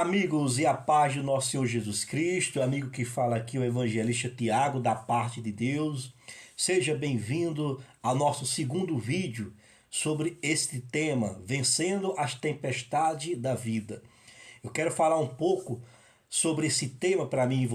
Olá, amigos, e a paz do nosso Senhor Jesus Cristo, amigo que fala aqui, o evangelista Tiago, da parte de Deus. Seja bem-vindo ao nosso segundo vídeo sobre este tema, Vencendo as Tempestades da Vida. Eu quero falar um pouco sobre esse tema para mim e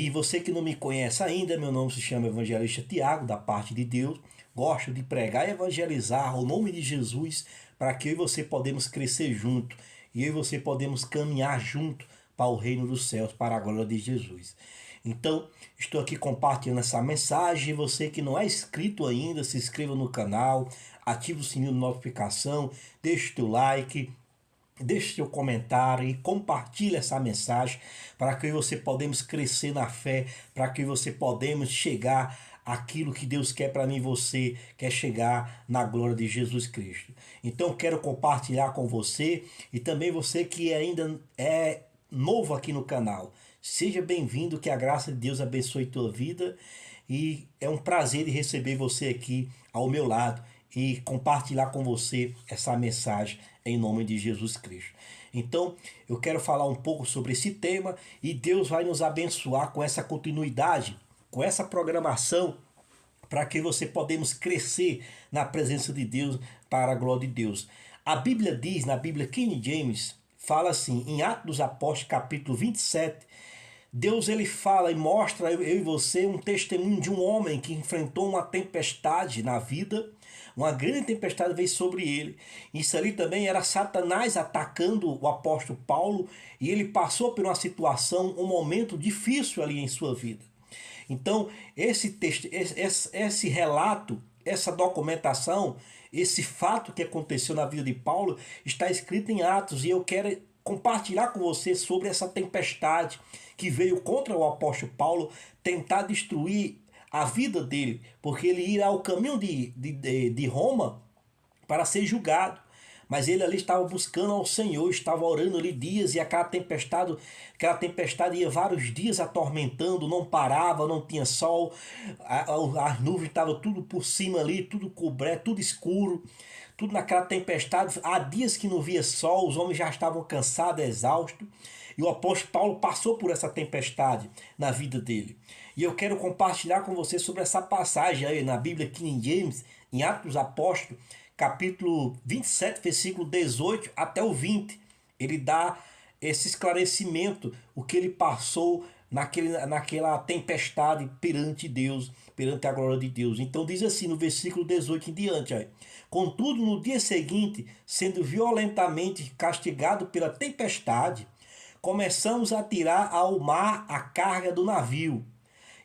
você que não me conhece ainda, meu nome se chama Evangelista Tiago, da parte de Deus. Gosto de pregar e evangelizar o nome de Jesus para que eu e você podemos crescer junto e eu e você podemos caminhar junto para o reino dos céus, para a glória de Jesus. Então, estou aqui compartilhando essa mensagem. Você que não é inscrito ainda, se inscreva no canal, ative o sininho de notificação, deixe o teu like, deixe seu comentário e compartilhe essa mensagem para que você podemos crescer na fé, para que você podemos chegar àquilo que Deus quer para mim e você, quer chegar na glória de Jesus Cristo. Então quero compartilhar com você e também você que ainda é novo aqui no canal. Seja bem-vindo, que a graça de Deus abençoe tua vida e é um prazer de receber você aqui ao meu lado e compartilhar com você essa mensagem em nome de Jesus Cristo. Então, eu quero falar um pouco sobre esse tema e Deus vai nos abençoar com essa continuidade, com essa programação, para que você podemos crescer na presença de Deus, para a glória de Deus. A Bíblia diz, na Bíblia King James, fala assim, em Atos dos Apóstolos, capítulo 27, Deus ele fala e mostra eu e você um testemunho de um homem que enfrentou uma tempestade na vida. Uma grande tempestade veio sobre ele. Isso ali também era Satanás atacando o apóstolo Paulo e ele passou por uma situação, um momento difícil ali em sua vida. Então, esse texto, esse relato, essa documentação, esse fato que aconteceu na vida de Paulo está escrito em Atos e eu quero compartilhar com você sobre essa tempestade que veio contra o apóstolo Paulo tentar destruir a vida dele, porque ele ia ao caminho de Roma para ser julgado. Mas ele ali estava buscando ao Senhor, estava orando ali dias, e aquela tempestade ia vários dias atormentando, não parava, não tinha sol, as nuvens estavam tudo por cima ali, tudo coberto, tudo escuro, tudo naquela tempestade. Há dias que não via sol, os homens já estavam cansados, exaustos, e o apóstolo Paulo passou por essa tempestade na vida dele. E eu quero compartilhar com você sobre essa passagem aí na Bíblia King James, em Atos dos Apóstolos, capítulo 27, versículo 18 até o 20. Ele dá esse esclarecimento, o que ele passou naquela tempestade perante Deus, perante a glória de Deus. Então diz assim no versículo 18 em diante. Aí, contudo, no dia seguinte, sendo violentamente castigado pela tempestade, começamos a tirar ao mar a carga do navio.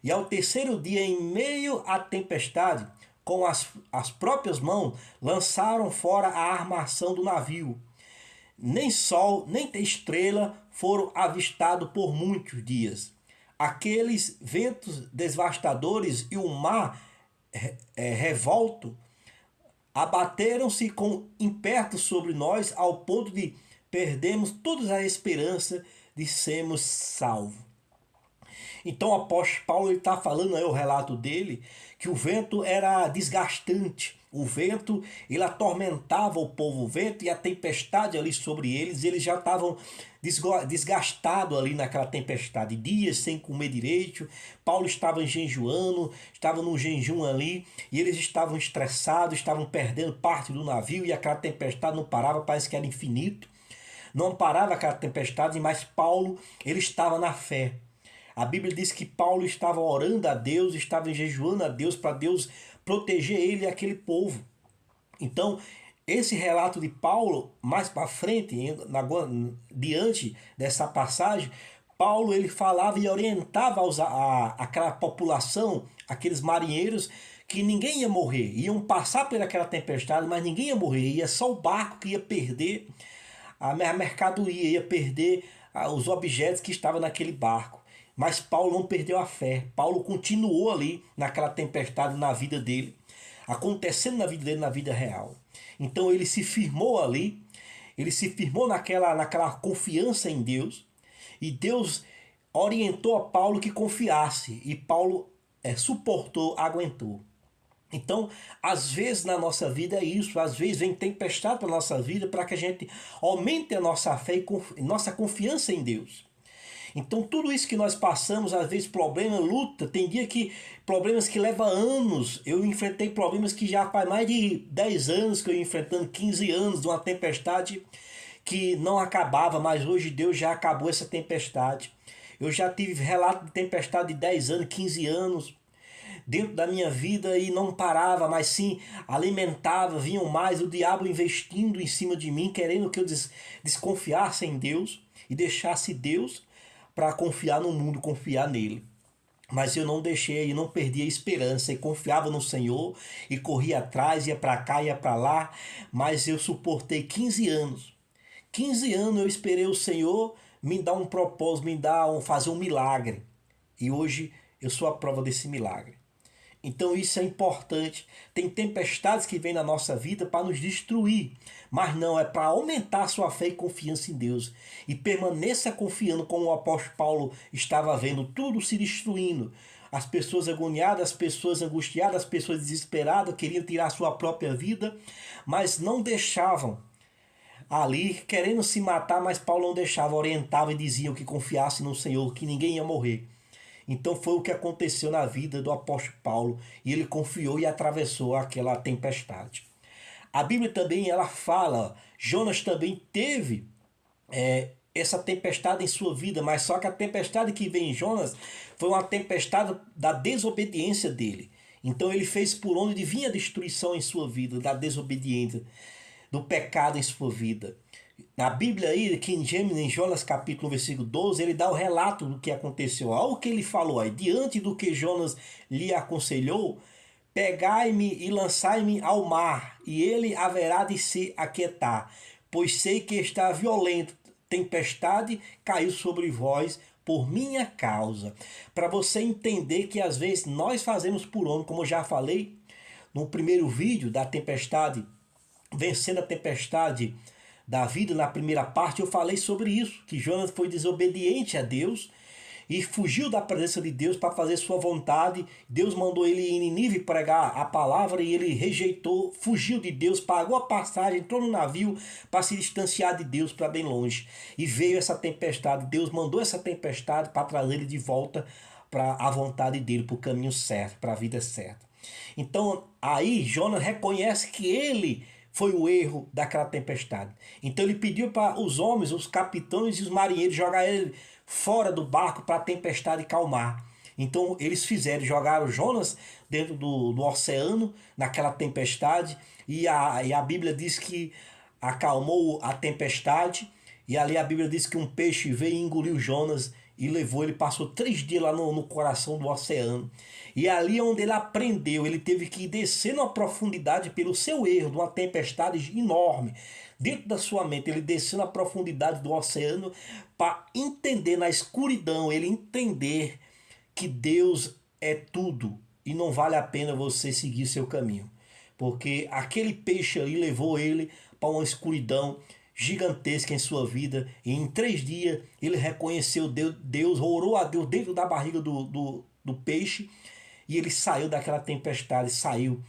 E ao terceiro dia, em meio à tempestade, com as próprias mãos, lançaram fora a armação do navio. Nem sol, nem estrela foram avistados por muitos dias. Aqueles ventos devastadores e o mar revolto abateram-se com impeto sobre nós, ao ponto de perdermos toda a esperança de sermos salvos. Então o apóstolo Paulo está falando aí o relato dele, que o vento era desgastante. O vento, ele atormentava o povo, o vento e a tempestade ali sobre eles já estavam desgastados ali naquela tempestade, dias sem comer direito. Paulo estava jejuando, estava num jejum ali, e eles estavam estressados, estavam perdendo parte do navio, e aquela tempestade não parava, parece que era infinito. Não parava aquela tempestade, mas Paulo, ele estava na fé. A Bíblia diz que Paulo estava orando a Deus, estava jejuando a Deus para Deus proteger ele e aquele povo. Então, esse relato de Paulo, mais para frente, diante dessa passagem, Paulo ele falava e orientava aquela população, aqueles marinheiros, que ninguém ia morrer. Iam passar por aquela tempestade, mas ninguém ia morrer. Ia só o barco que ia perder a mercadoria, ia perder os objetos que estavam naquele barco. Mas Paulo não perdeu a fé. Paulo continuou ali naquela tempestade na vida dele, acontecendo na vida dele, na vida real. Então ele se firmou ali, ele se firmou naquela confiança em Deus, e Deus orientou a Paulo que confiasse, e Paulo suportou, aguentou. Então, às vezes na nossa vida é isso, às vezes vem tempestade para a nossa vida para que a gente aumente a nossa fé e nossa confiança em Deus. Então, tudo isso que nós passamos, às vezes problema, luta, tem dia que problemas que levam anos. Eu enfrentei problemas que já faz mais de 10 anos que eu ia enfrentando, 15 anos de uma tempestade que não acabava, mas hoje Deus já acabou essa tempestade. Eu já tive relato de tempestade de 10 anos, 15 anos dentro da minha vida e não parava, mas sim alimentava, vinham mais, o diabo investindo em cima de mim, querendo que eu desconfiasse em Deus e deixasse Deus para confiar no mundo, confiar nele. Mas eu não deixei e não perdi a esperança e confiava no Senhor e corria atrás, ia para cá, ia para lá, mas eu suportei 15 anos. 15 anos eu esperei o Senhor me dar um propósito, fazer um milagre. E hoje eu sou a prova desse milagre. Então isso é importante. Tem tempestades que vêm na nossa vida para nos destruir, mas não, é para aumentar a sua fé e confiança em Deus. E permaneça confiando, como o apóstolo Paulo estava vendo tudo se destruindo. As pessoas agoniadas, as pessoas angustiadas, as pessoas desesperadas, queriam tirar a sua própria vida, mas não deixavam ali, querendo se matar, mas Paulo não deixava, orientava e dizia que confiasse no Senhor, que ninguém ia morrer. Então foi o que aconteceu na vida do apóstolo Paulo e ele confiou e atravessou aquela tempestade. A Bíblia também ela fala, Jonas também teve essa tempestade em sua vida, mas só que a tempestade que veio em Jonas foi uma tempestade da desobediência dele. Então ele fez por onde vinha a destruição em sua vida, da desobediência, do pecado em sua vida. Na Bíblia aí, King James, em Jonas capítulo versículo 12, ele dá o relato do que aconteceu. Olha o que ele falou aí. Diante do que Jonas lhe aconselhou, pegai-me e lançai-me ao mar, e ele haverá de se aquietar, pois sei que está violento, tempestade caiu sobre vós por minha causa. Para você entender que às vezes nós fazemos por onde, como eu já falei no primeiro vídeo da tempestade, vencendo a tempestade da vida, na primeira parte, eu falei sobre isso, que Jonas foi desobediente a Deus e fugiu da presença de Deus para fazer sua vontade. Deus mandou ele ir em Nínive pregar a palavra e ele rejeitou, fugiu de Deus, pagou a passagem, entrou no navio para se distanciar de Deus para bem longe. E veio essa tempestade, Deus mandou essa tempestade para trazer ele de volta para a vontade dele, para o caminho certo, para a vida certa. Então aí Jonas reconhece que ele foi o erro daquela tempestade. Então ele pediu para os homens, os capitães e os marinheiros jogar ele fora do barco para a tempestade calmar. Então eles fizeram, jogaram Jonas dentro do oceano, naquela tempestade, e a Bíblia diz que acalmou a tempestade, e ali a Bíblia diz que um peixe veio e engoliu Jonas e levou, ele passou 3 dias lá no coração do oceano. E ali onde ele aprendeu, ele teve que descer na profundidade pelo seu erro, de uma tempestade enorme. Dentro da sua mente, ele desceu na profundidade do oceano para entender na escuridão, ele entender que Deus é tudo e não vale a pena você seguir seu caminho. Porque aquele peixe ali levou ele para uma escuridão gigantesca em sua vida. E em 3 dias ele reconheceu Deus, orou a Deus dentro da barriga do peixe. E ele saiu daquela tempestade, saiu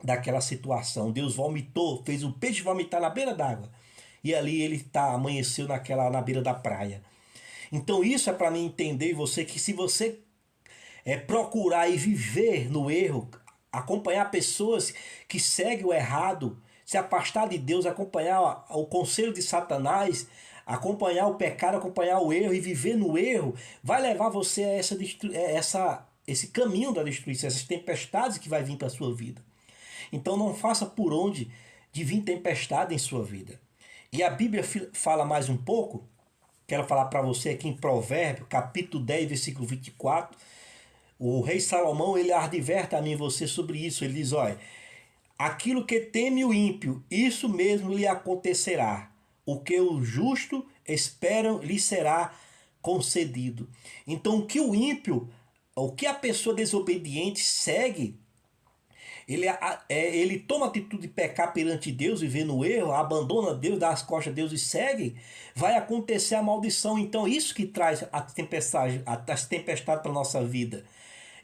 daquela situação. Deus vomitou, fez o peixe vomitar na beira d'água. E ali ele amanheceu na beira da praia. Então isso é para mim entender você que se você procurar e viver no erro, acompanhar pessoas que seguem o errado, se afastar de Deus, acompanhar o conselho de Satanás, acompanhar o pecado, acompanhar o erro e viver no erro, vai levar você a esse caminho da destruição, essas tempestades que vai vir para a sua vida. Então não faça por onde de vir tempestade em sua vida. E a Bíblia fala mais um pouco, quero falar para você aqui em Provérbios, capítulo 10, versículo 24. O rei Salomão, ele adverte a mim e você sobre isso. Ele diz, olha, aquilo que teme o ímpio, isso mesmo lhe acontecerá. O que o justo esperam lhe será concedido. Então o que o ímpio, o que a pessoa desobediente segue, ele toma a atitude de pecar perante Deus, viver no erro, abandona Deus, dá as costas a Deus e segue, vai acontecer a maldição. Então isso que traz as tempestades para a nossa vida.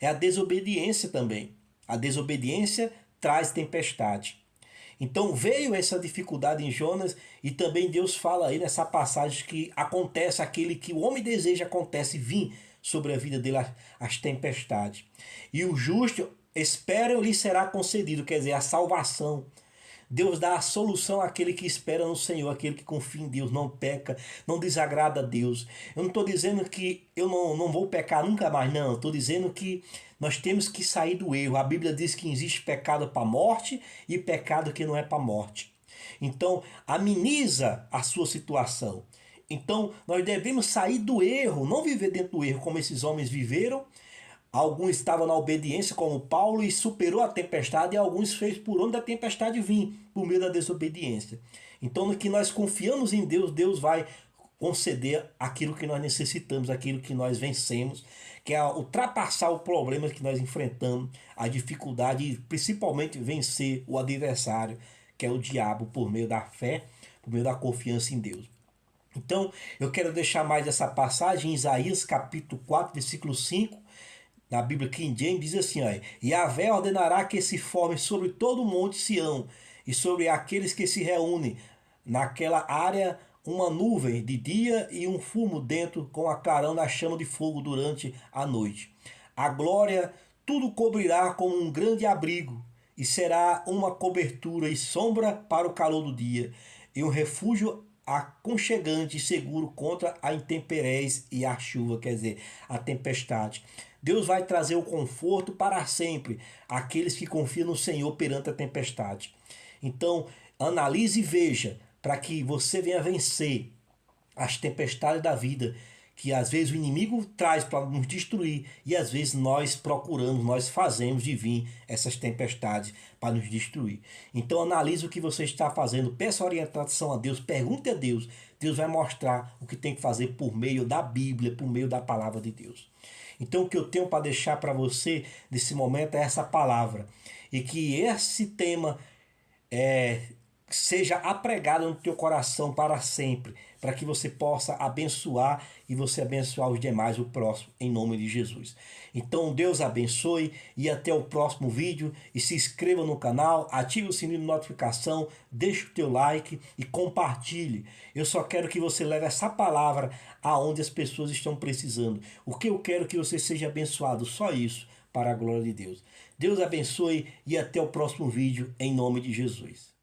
É a desobediência também. A desobediência traz tempestade. Então veio essa dificuldade em Jonas e também Deus fala aí nessa passagem que acontece aquele que o homem deseja, acontece vir sobre a vida dele as tempestades. E o justo espera e lhe será concedido, quer dizer, a salvação. Deus dá a solução àquele que espera no Senhor, aquele que confia em Deus, não peca, não desagrada a Deus. Eu não estou dizendo que eu não vou pecar nunca mais, não. Estou dizendo que nós temos que sair do erro. A Bíblia diz que existe pecado para a morte e pecado que não é para a morte. Então, ameniza a sua situação. Então, nós devemos sair do erro, não viver dentro do erro como esses homens viveram. Alguns estavam na obediência, como Paulo, e superou a tempestade, e alguns fez por onde a tempestade vir, por meio da desobediência. Então, no que nós confiamos em Deus, Deus vai conceder aquilo que nós necessitamos, aquilo que nós vencemos, que é ultrapassar o problema que nós enfrentamos, a dificuldade e principalmente vencer o adversário, que é o diabo, por meio da fé, por meio da confiança em Deus. Então, eu quero deixar mais essa passagem em Isaías capítulo 4, versículo 5, na Bíblia King James, diz assim, ó, Yahvé ordenará que se forme sobre todo o monte Sião e sobre aqueles que se reúnem naquela área uma nuvem de dia e um fumo dentro com a clarão da chama de fogo durante a noite. A glória tudo cobrirá como um grande abrigo e será uma cobertura e sombra para o calor do dia e um refúgio aconchegante e seguro contra a intempéries e a chuva, quer dizer, a tempestade. Deus vai trazer o conforto para sempre àqueles que confiam no Senhor perante a tempestade. Então, analise e veja para que você venha vencer as tempestades da vida, que às vezes o inimigo traz para nos destruir e às vezes nós procuramos, nós fazemos de vir essas tempestades para nos destruir. Então analise o que você está fazendo, peça orientação a Deus, pergunte a Deus. Deus vai mostrar o que tem que fazer por meio da Bíblia, por meio da palavra de Deus. Então o que eu tenho para deixar para você nesse momento é essa palavra. E que esse tema seja apregado no teu coração para sempre, para que você possa abençoar e você abençoar os demais, o próximo, em nome de Jesus. Então Deus abençoe e até o próximo vídeo. E se inscreva no canal, ative o sininho de notificação, deixe o teu like e compartilhe. Eu só quero que você leve essa palavra aonde as pessoas estão precisando. O que eu quero é que você seja abençoado, só isso, para a glória de Deus. Deus abençoe e até o próximo vídeo, em nome de Jesus.